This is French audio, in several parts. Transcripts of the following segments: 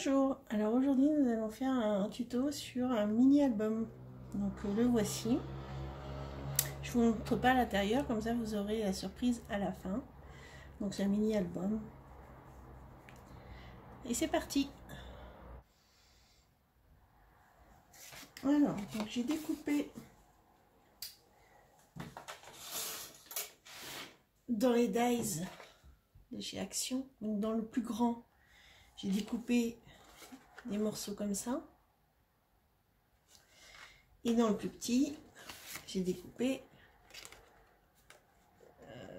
Bonjour, alors aujourd'hui nous allons faire un tuto sur un mini album. Donc le voici. Je vous montre pas l'intérieur, comme ça vous aurez la surprise à la fin. Donc c'est un mini album. Et c'est parti. Alors, donc j'ai découpé dans les dies de chez Action, donc dans le plus grand, j'ai découpé des morceaux comme ça. Et dans le plus petit, j'ai découpé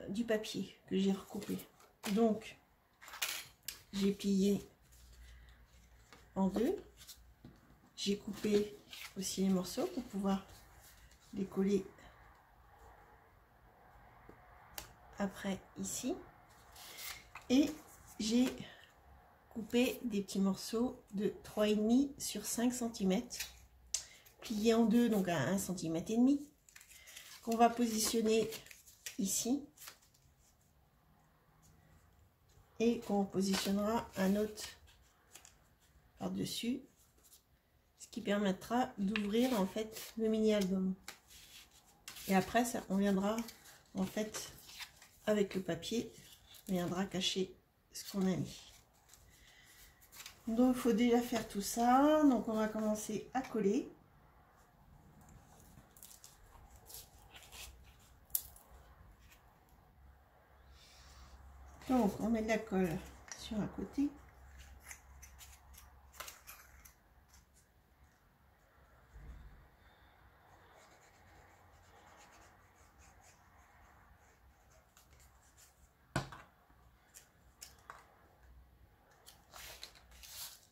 du papier que j'ai recoupé. Donc, j'ai plié en deux. J'ai coupé aussi les morceaux pour pouvoir les coller après ici. Et j'ai coupé des petits morceaux de 3,5 sur 5 cm, pliés en deux, donc à 1,5 cm, qu'on va positionner ici et qu'on positionnera un autre par-dessus, ce qui permettra d'ouvrir en fait le mini album. Et après ça, on viendra en fait avec le papier, on viendra cacher ce qu'on a mis. Donc il faut déjà faire tout ça. Donc on va commencer à coller. Donc on met de la colle sur un côté.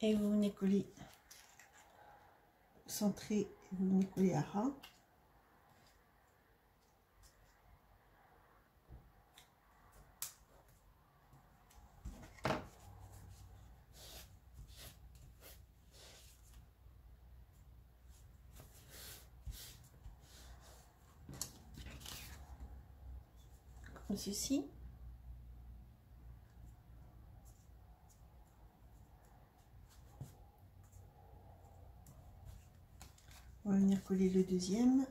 Et vous venez coller, centrer, vous venez coller à ras. Comme ceci. On va venir coller le deuxième.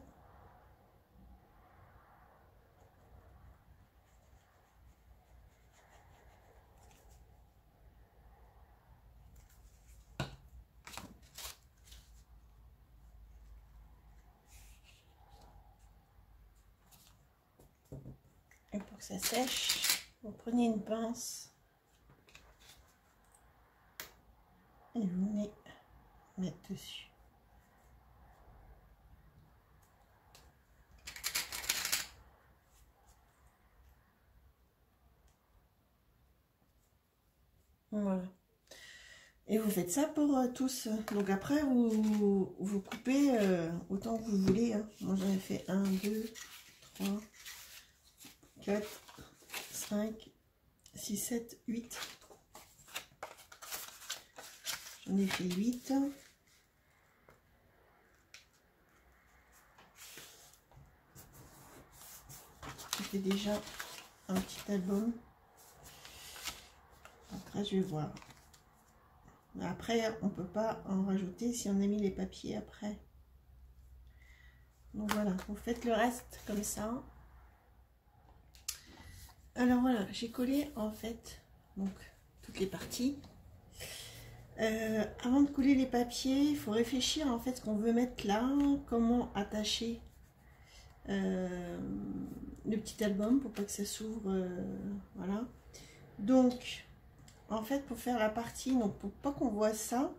Et pour que ça sèche, vous prenez une pince et vous venez mettre dessus. Voilà. Et vous faites ça pour tous. Donc après, vous coupez autant que vous voulez. Hein. Moi, j'en ai fait 1, 2, 3, 4, 5, 6, 7, 8. J'en ai fait 8. C'était déjà un petit album. Après, je vais voir. Après, on peut pas en rajouter si on a mis les papiers après. Donc voilà, vous faites le reste comme ça. Alors voilà, j'ai collé en fait donc toutes les parties. Avant de coller les papiers, il faut réfléchir en fait ce qu'on veut mettre là, comment attacher le petit album pour pas que ça s'ouvre, voilà. Donc en fait, pour faire la partie, donc pour pas qu'on voit ça,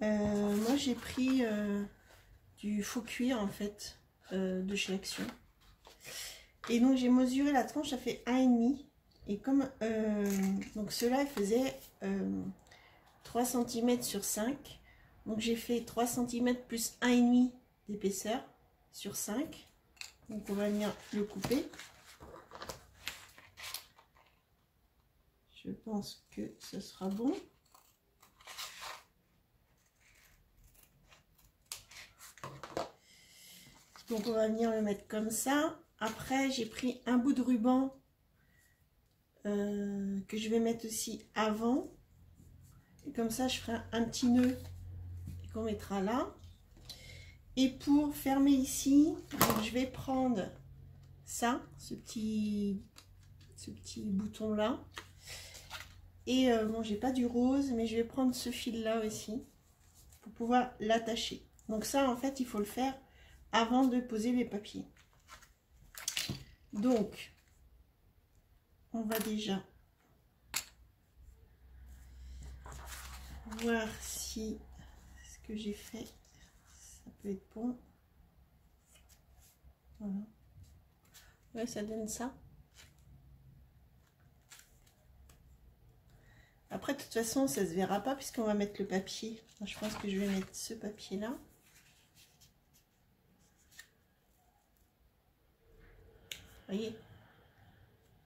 moi j'ai pris du faux cuir en fait de chez Action. Et donc j'ai mesuré la tranche, ça fait 1,5. Et comme donc cela il faisait 3 cm sur 5. Donc j'ai fait 3 cm plus 1,5 d'épaisseur sur 5. Donc on va venir le couper. Je pense que ce sera bon. Donc on va venir le mettre comme ça. Après j'ai pris un bout de ruban que je vais mettre aussi avant. Et comme ça, je ferai un petit nœud qu'on mettra là. Et pour fermer ici, donc je vais prendre ça, ce petit bouton là. Et bon, j'ai pas du rose, mais je vais prendre ce fil là aussi pour pouvoir l'attacher. Donc ça, en fait, il faut le faire avant de poser les papiers. Donc, on va déjà voir si ce que j'ai fait, ça peut être bon. Voilà. Ouais, ça donne ça. Après, de toute façon, ça se verra pas puisqu'on va mettre le papier. Moi, je pense que je vais mettre ce papier-là. Voyez.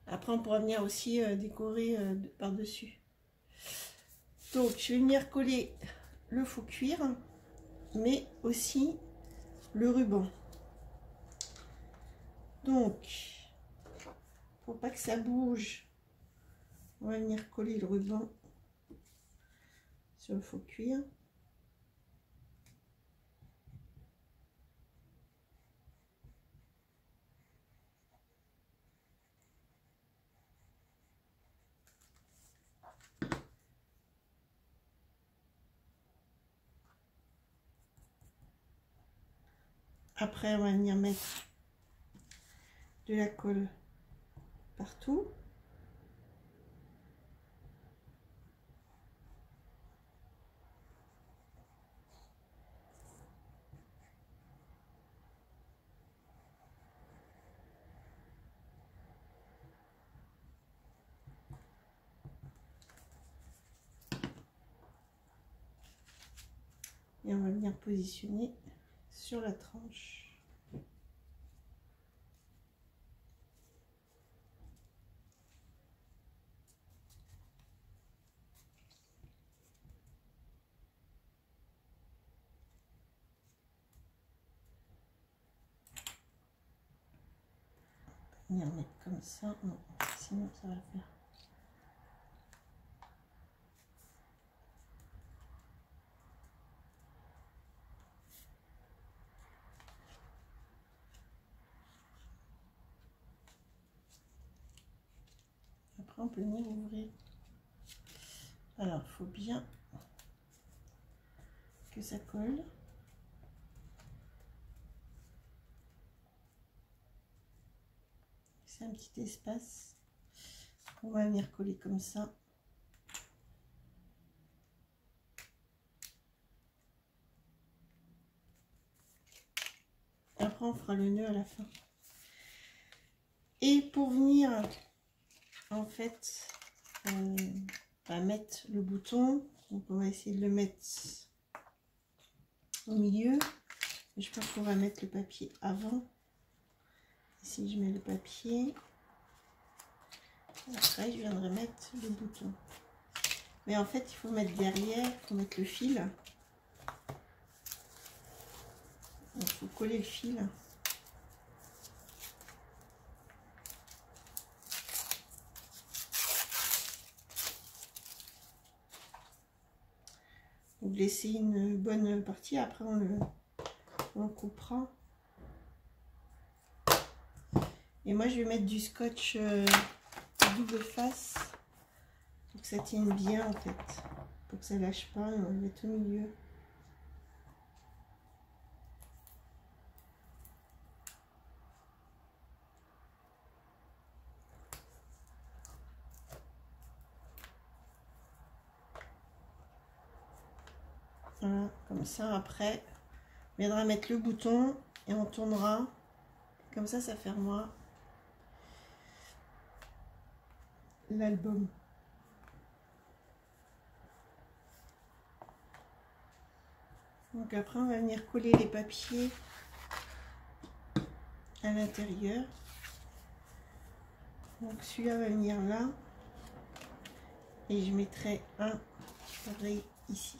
Après, on pourra venir aussi décorer par-dessus. Donc, je vais venir coller le faux cuir, mais aussi le ruban. Donc, pour pas que ça bouge, on va venir coller le ruban sur le faux cuir. Après, on va venir mettre de la colle partout. Et on va venir positionner sur la tranche. On va venir mettre comme ça, non, sinon ça va faire. Après, on peut venir ouvrir. Alors, il faut bien que ça colle. C'est un petit espace qu'on va venir coller comme ça. Après, on fera le nœud à la fin. Et pour venir, en fait, mettre le bouton, donc on va essayer de le mettre au milieu. Je pense qu'on va mettre le papier avant. Ici, je mets le papier. Après, je viendrai mettre le bouton. Mais en fait, il faut mettre derrière, il faut mettre le fil. Il faut coller le fil. Donc, laisser une bonne partie. Après, on le coupera. Et moi, je vais mettre du scotch double face pour que ça tienne bien, en fait. Pour que ça lâche pas. On va le mettre au milieu. Voilà, comme ça, après, on viendra mettre le bouton et on tournera. Comme ça fermera l'album. Donc après, on va venir coller les papiers à l'intérieur. Donc celui-là va venir là. Et je mettrai un pareil ici.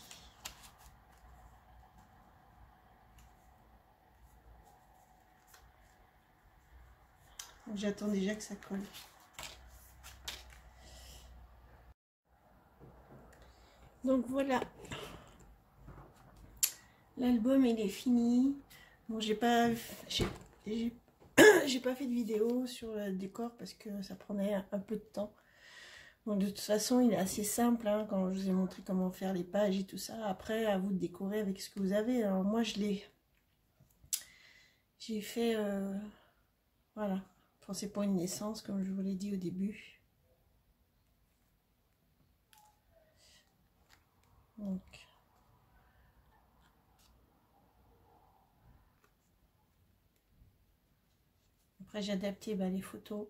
J'attends déjà que ça colle. Donc voilà, l'album il est fini. Bon, j'ai pas fait de vidéo sur le décor parce que ça prenait un peu de temps. Bon, de toute façon, il est assez simple, hein, quand je vous ai montré comment faire les pages et tout ça. Après, à vous de décorer avec ce que vous avez. Alors moi, j'ai fait, voilà. Enfin, c'est pour une naissance, comme je vous l'ai dit au début. Donc, après, j'ai adapté les photos.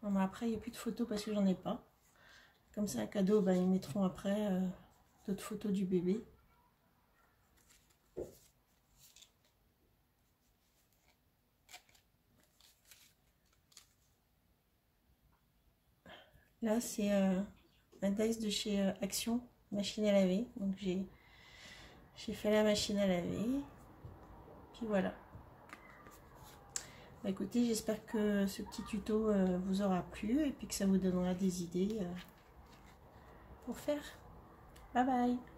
Bon, après, il n'y a plus de photos parce que j'en ai pas. Comme c'est un cadeau, ils mettront après d'autres photos du bébé. Là, c'est un Dice de chez Action, machine à laver. Donc, j'ai fait la machine à laver. Puis voilà. Écoutez, j'espère que ce petit tuto vous aura plu et puis que ça vous donnera des idées pour faire. Bye bye!